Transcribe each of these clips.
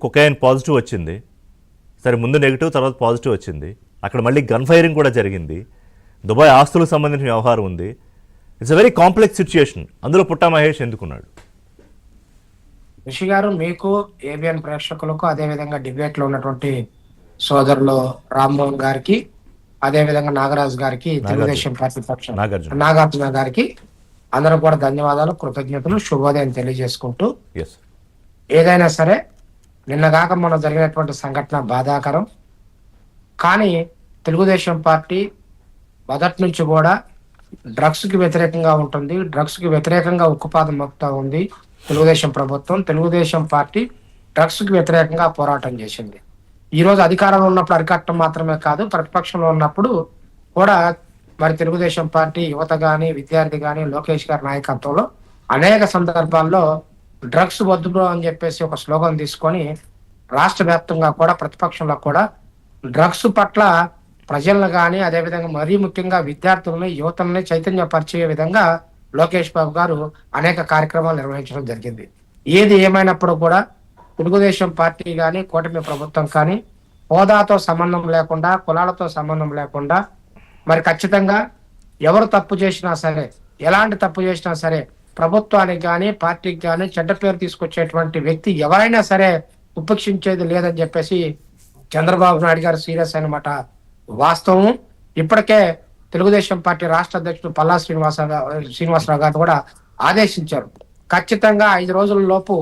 Cocaine positive వచ్చింది. సరే, ముందు నెగిటివ్, తర్వాత పాజిటివ్ వచ్చింది. అక్కడ మళ్ళీ గన్ ఫైరింగ్ కూడా జరిగింది. దుబాయ్ ఆస్తులకు సంబంధించిన వ్యవహారం ఉంది. It's a very complex situation. అందులో పుట్టా మహేష్ ఎందుకున్నాడు? రిషి గారు, మీకు, ఏబిఎన్ ప్రేక్షకులకు, అదేవిధంగా డిబేట్లో ఉన్నటువంటి సోదరులు రామ్మోహన్ గారికి, అదేవిధంగా నాగరాజు గారికి, తెలుగుదేశం పార్టీ పక్షం నాగార్జున గారికి అందరూ కూడా ధన్యవాదాలు, కృతజ్ఞతలు, శుభోదయం తెలియజేసుకుంటూ, ఏదైనా సరే నిన్నగాక మొన్న జరిగినటువంటి సంఘటన బాధాకరం. కానీ తెలుగుదేశం పార్టీ మొదటి నుంచి కూడా డ్రగ్స్కి వ్యతిరేకంగా ఉంటుంది. డ్రగ్స్కి వ్యతిరేకంగా ఉక్కుపాదం మోపుతా ఉంది తెలుగుదేశం ప్రభుత్వం. తెలుగుదేశం పార్టీ డ్రగ్స్కి వ్యతిరేకంగా పోరాటం చేసింది. ఈ రోజు అధికారంలో ఉన్నప్పుడు అరికట్టడం మాత్రమే కాదు, ప్రతిపక్షంలో ఉన్నప్పుడు కూడా మరి తెలుగుదేశం పార్టీ యువత గాని, విద్యార్థి గాని, లోకేష్ గారి నాయకత్వంలో అనేక సందర్భాల్లో డ్రగ్స్ వద్దు అని చెప్పేసి ఒక స్లోగన్ తీసుకొని రాష్ట్ర వ్యాప్తంగా కూడా ప్రతిపక్షంలో కూడా డ్రగ్స్ పట్ల ప్రజలను కానీ, అదేవిధంగా మరీ ముఖ్యంగా విద్యార్థులని, యువతల్ని చైతన్యపరిచే విధంగా లోకేష్ బాబు గారు అనేక కార్యక్రమాలు నిర్వహించడం జరిగింది. ఏది ఏమైనప్పుడు కూడా తెలుగుదేశం పార్టీ కానీ, కూటమి ప్రభుత్వం కానీ హోదాతో సంబంధం లేకుండా, కులాలతో సంబంధం లేకుండా మరి ఖచ్చితంగా ఎవరు తప్పు చేసినా సరే, ఎలాంటి తప్పు చేసినా సరే ప్రభుత్వానికి కానీ, పార్టీకి కానీ చెడ్డ పేరు తీసుకొచ్చేటువంటి వ్యక్తి ఎవరైనా సరే ఉపేక్షించేది లేదని చెప్పేసి చంద్రబాబు నాయుడు గారు సీరియస్ అయినమాట వాస్తవం. ఇప్పటికే తెలుగుదేశం పార్టీ రాష్ట్ర అధ్యక్షుడు పల్లా శ్రీనివాసరావు గారు కూడా ఆదేశించారు. ఖచ్చితంగా 5 రోజుల లోపు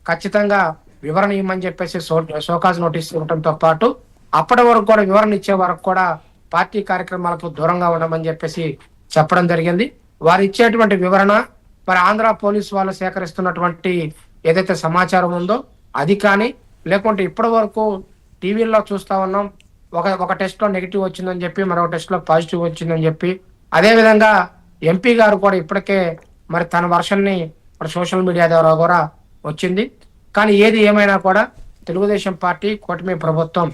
ఖచ్చితంగా వివరణ ఇవ్వమని చెప్పేసి షోకాజ్ నోటీస్ ఇవ్వడంతో పాటు అప్పటి వరకు కూడా వివరణ ఇచ్చే వరకు కూడా పార్టీ కార్యక్రమాలకు దూరంగా ఉండమని చెప్పేసి చెప్పడం జరిగింది. వారు ఇచ్చేటువంటి వివరణ మరి ఆంధ్ర పోలీసు వాళ్ళు సేకరిస్తున్నటువంటి ఏదైతే సమాచారం ఉందో అది కానీ, లేకుంటే ఇప్పటి వరకు టీవీల్లో చూస్తా ఉన్నాం, ఒక టెస్ట్ లో నెగిటివ్ వచ్చిందని చెప్పి, మరొక టెస్ట్ లో పాజిటివ్ వచ్చిందని చెప్పి, అదేవిధంగా ఎంపీ గారు కూడా ఇప్పటికే మరి తన వర్షన్ని సోషల్ మీడియా ద్వారా కూడా వచ్చింది. కానీ ఏది ఏమైనా కూడా తెలుగుదేశం పార్టీ, కూటమి ప్రభుత్వం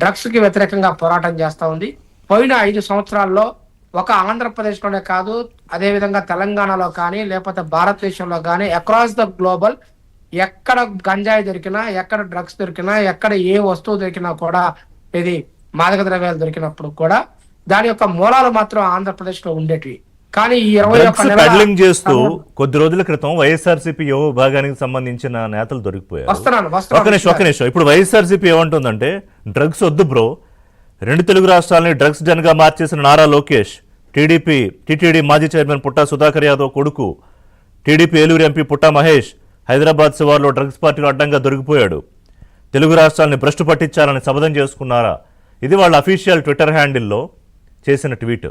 డ్రగ్స్ కి వ్యతిరేకంగా పోరాటం చేస్తా ఉంది. పోయిన 5 సంవత్సరాల్లో ఒక ఆంధ్రప్రదేశ్లోనే కాదు, అదేవిధంగా తెలంగాణలో కానీ, లేకపోతే భారతదేశంలో కానీ, అక్రాస్ ద గ్లోబల్ ఎక్కడ గంజాయి దొరికినా, ఎక్కడ డ్రగ్స్ దొరికినా, ఎక్కడ ఏ వస్తువు దొరికినా కూడా, ఇది మాదక ద్రవ్యాలు దొరికినప్పుడు కూడా దాని యొక్క మూలాలు మాత్రం ఆంధ్రప్రదేశ్ లో ఉండేటివి. కానీ ఈ 21 పెడ్లింగ్ చేస్తూ కొద్ది రోజుల క్రితం వైఎస్ఆర్సీపీ యువ విభాగానికి సంబంధించిన నేతలు దొరికిపోయారు. ఒక నిమిషం. ఇప్పుడు వైఎస్ఆర్సీపీ ఏమంటుందంటే డ్రగ్స్ వద్దు బ్రో, 2 తెలుగు రాష్ట్రాలని డ్రగ్స్ డన్ గా మార్చేసిన నారా లోకేష్, టీటీడీ మాజీ చైర్మన్ పుట్టా సుధాకర్ యాదవ్ కొడుకు, టీడీపీ ఏలూరు ఎంపీ పుట్టా మహేష్ హైదరాబాద్ శివార్లో డ్రగ్స్ పార్టీలో అడ్డంగా దొరికిపోయాడు. తెలుగు రాష్ట్రాలని భ్రష్టు పట్టించాలని శపథం చేసుకున్నారా? ఇది వాళ్ళ అఫీషియల్ ట్విట్టర్ హ్యాండిల్లో చేసిన ట్వీట్.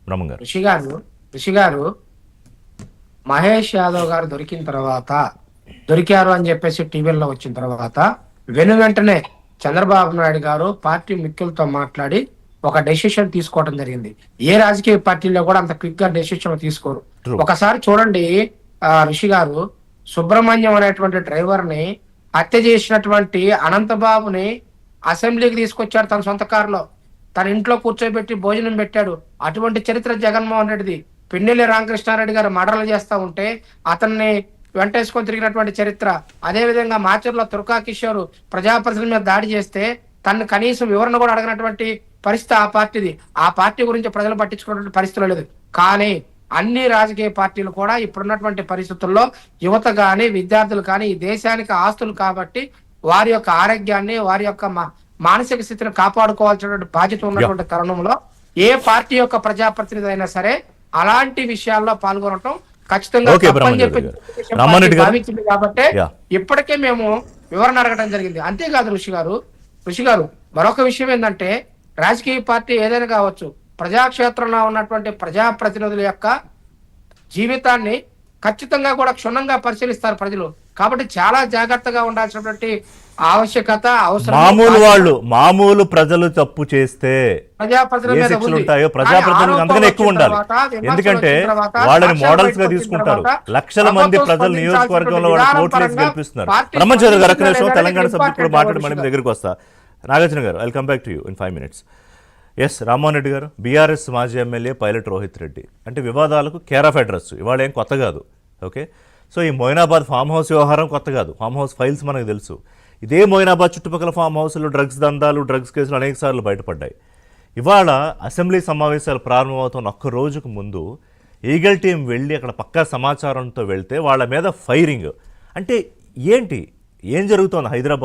బ్రహ్మంగారు, రిషి గారు, మహేష్ యాదవ్ గారు దొరికారు అని చెప్పేసి టీవీల్లో వచ్చిన తర్వాత వెంటనే చంద్రబాబు నాయుడు గారు పార్టీ ముఖ్యులతో మాట్లాడి ఒక డెసిషన్ తీసుకోవడం జరిగింది. ఏ రాజకీయ పార్టీలో కూడా అంత క్విక్ గా డెసిషన్ తీసుకోరు. ఒకసారి చూడండి రిషి గారు, సుబ్రహ్మణ్యం అనేటువంటి డ్రైవర్ ని హత్య చేసినటువంటి అనంతబాబుని అసెంబ్లీకి తీసుకొచ్చాడు తన సొంత కారులో, తన ఇంట్లో కూర్చోబెట్టి భోజనం పెట్టాడు. అటువంటి చరిత్ర జగన్మోహన్ రెడ్డిది. పిన్నెల్లి రామకృష్ణారెడ్డి గారు మర్డర్లు చేస్తా ఉంటే అతన్ని వెంటేసుకొని తిరిగినటువంటి చరిత్ర. అదేవిధంగా మాచర్లో తుర్కా కిషోర్ ప్రజాప్రతినిధుల మీద దాడి చేస్తే తను కనీసం వివరణ కూడా అడగనటువంటి పరిస్థితి ఆ పార్టీది. ఆ పార్టీ గురించి ప్రజలు పట్టించుకున్నటువంటి పరిస్థితులు లేదు. కానీ అన్ని రాజకీయ పార్టీలు కూడా ఇప్పుడున్నటువంటి పరిస్థితుల్లో యువత కానీ, విద్యార్థులు కానీ ఈ దేశానికి ఆస్తులు కాబట్టి వారి యొక్క ఆరోగ్యాన్ని, వారి యొక్క మానసిక స్థితిని కాపాడుకోవాల్సినటువంటి బాధ్యత ఉన్నటువంటి తరుణంలో ఏ పార్టీ యొక్క ప్రజాప్రతినిధి అయినా సరే అలాంటి విషయాల్లో పాల్గొనటం ఖచ్చితంగా తప్పని చెప్పి భావించింది. కాబట్టి ఇప్పటికే మేము వివరణ అడగడం జరిగింది. అంతేకాదు ఋషి గారు మరొక విషయం ఏంటంటే, రాజకీయ పార్టీ ఏదైనా కావచ్చు, ప్రజాక్షేత్రంలో ఉన్నటువంటి ప్రజాప్రతినిధుల యొక్క జీవితాన్ని ఖచ్చితంగా కూడా క్షుణ్ణంగా పరిశీలిస్తారు ప్రజలు. కాబట్టి చాలా జాగ్రత్తగా ఉండాల్సినటువంటి ఆవశ్యకత, అవసరం. మామూలు ప్రజలు తప్పు చేస్తే ప్రజాప్రతినిధులు అంతకన్నా ఎక్కువ ఉండాలి. ఎందుకంటే వాళ్ళని మోడల్స్ గా తీసుకుంటారు. లక్షల మంది ప్రజలు నియోజకవర్గంలో వాళ్ళ ఓట్లేసి గెలిపిస్తున్నారు. బ్రహ్మచర్య గారు ఒక్క నిమిషం, తెలంగాణ సబ్జెక్ట్ కూడా మాట్లాడి మళ్ళీ దగ్గరికి వస్తా. నాగార్జున గారు, I will come back to you in 5 minutes. Yes, Rammohan Reddy గారు, బీఆర్ఎస్ మాజీ ఎమ్మెల్యే పైలట్ రోహిత్ రెడ్డి అంటే వివాదాలకు కేర్ ఆఫ్ అడ్రస్. ఇవాళ ఏం కొత్త కాదు. ఓకే, సో ఈ మొయినాబాద్ ఫామ్ హౌస్ వ్యవహారం కొత్త కాదు. ఫామ్ హౌస్ ఫైల్స్ మనకు తెలుసు. ఇదే మొయినాబాద్ చుట్టుపక్కల ఫామ్ హౌస్లో డ్రగ్స్ దందాలు డ్రగ్స్ కేసులు అనేక సార్లు బయటపడ్డాయి. ఇవాళ అసెంబ్లీ సమావేశాలు ప్రారంభమవుతున్న ఒక్క రోజుకు ముందు ఈగల్ టీం వెళ్ళి అక్కడ పక్కా సమాచారంతో వెళ్తే వాళ్ళ మీద ఫైరింగ్. అంటే ఏంటి, ఏం జరుగుతోంది హైదరాబాద్?